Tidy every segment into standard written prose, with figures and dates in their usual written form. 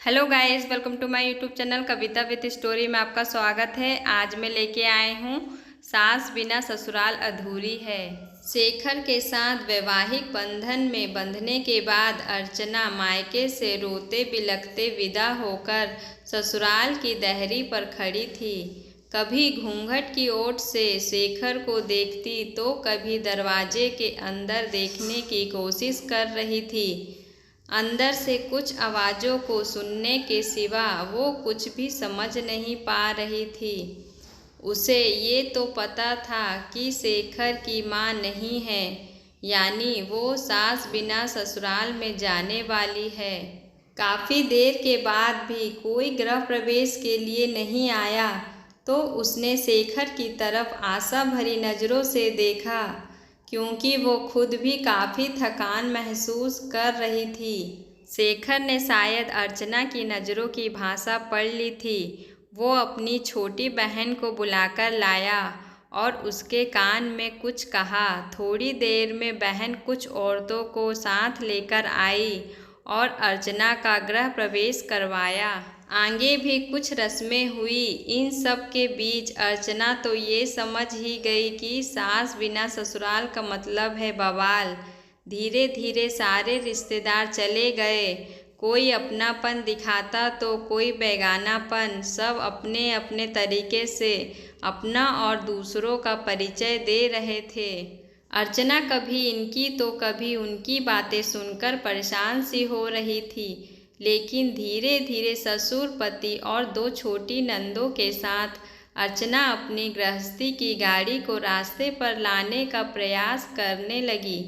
Hello guys, welcome to my YouTube channel Kavita with story में आपका स्वागत है। आज मैं लेके आई हूँ सास बिना ससुराल अधूरी है। शेखर के साथ वैवाहिक बंधन में बंधने के बाद अर्चना मायके से रोते बिलखते विदा होकर ससुराल की दहरी पर खड़ी थी। कभी घूंघट की ओट से शेखर को देखती तो कभी दरवाजे के अंदर देखने की कोशिश कर रही थी। अंदर से कुछ आवाज़ों को सुनने के सिवा वो कुछ भी समझ नहीं पा रही थी। उसे ये तो पता था कि शेखर की माँ नहीं है, यानी वो सास बिना ससुराल में जाने वाली है। काफ़ी देर के बाद भी कोई गृह प्रवेश के लिए नहीं आया तो उसने शेखर की तरफ आशा भरी नज़रों से देखा, क्योंकि वो खुद भी काफ़ी थकान महसूस कर रही थी। शेखर ने शायद अर्चना की नज़रों की भाषा पढ़ ली थी। वो अपनी छोटी बहन को बुलाकर लाया और उसके कान में कुछ कहा। थोड़ी देर में बहन कुछ औरतों को साथ लेकर आई और अर्चना का गृह प्रवेश करवाया। आगे भी कुछ रस्में हुई। इन सब के बीच अर्चना तो ये समझ ही गई कि सास बिना ससुराल का मतलब है बवाल। धीरे धीरे सारे रिश्तेदार चले गए। कोई अपनापन दिखाता तो कोई बेगानापन। सब अपने अपने तरीके से अपना और दूसरों का परिचय दे रहे थे। अर्चना कभी इनकी तो कभी उनकी बातें सुनकर परेशान सी हो रही थी, लेकिन धीरे धीरे ससुर पति और दो छोटी नंदों के साथ अर्चना अपनी गृहस्थी की गाड़ी को रास्ते पर लाने का प्रयास करने लगी।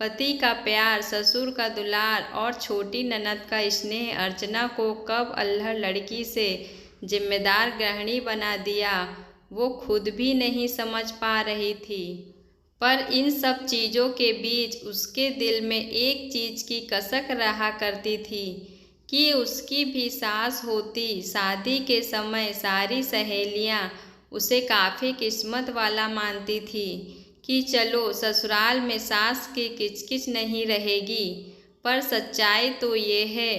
पति का प्यार, ससुर का दुलार और छोटी ननद का स्नेह अर्चना को कब अल्हड़ लड़की से जिम्मेदार गृहिणी बना दिया, वो खुद भी नहीं समझ पा रही थी। पर इन सब चीज़ों के बीच उसके दिल में एक चीज़ की कसक रहा करती थी कि उसकी भी सास होती। शादी के समय सारी सहेलियां उसे काफ़ी किस्मत वाला मानती थी कि चलो ससुराल में सास की किचकिच नहीं रहेगी। पर सच्चाई तो ये है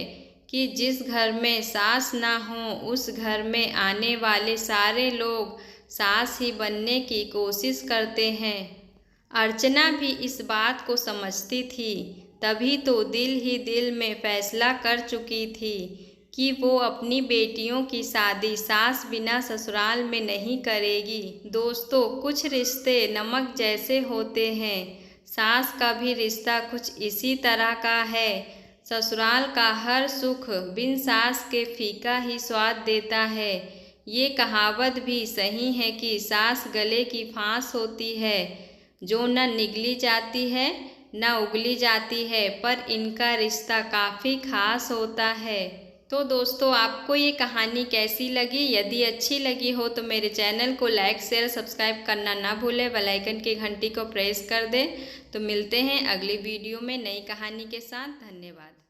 कि जिस घर में सास ना हो उस घर में आने वाले सारे लोग सास ही बनने की कोशिश करते हैं। अर्चना भी इस बात को समझती थी, तभी तो दिल ही दिल में फैसला कर चुकी थी कि वो अपनी बेटियों की शादी सास बिना ससुराल में नहीं करेगी। दोस्तों, कुछ रिश्ते नमक जैसे होते हैं। सास का भी रिश्ता कुछ इसी तरह का है। ससुराल का हर सुख बिन सास के फीका ही स्वाद देता है। ये कहावत भी सही है कि सास गले की फांस होती है, जो न निगली जाती है न उगली जाती है, पर इनका रिश्ता काफ़ी खास होता है। तो दोस्तों, आपको ये कहानी कैसी लगी? यदि अच्छी लगी हो तो मेरे चैनल को लाइक शेयर सब्सक्राइब करना ना भूलें। बेल आइकन की घंटी को प्रेस कर दें। तो मिलते हैं अगली वीडियो में नई कहानी के साथ। धन्यवाद।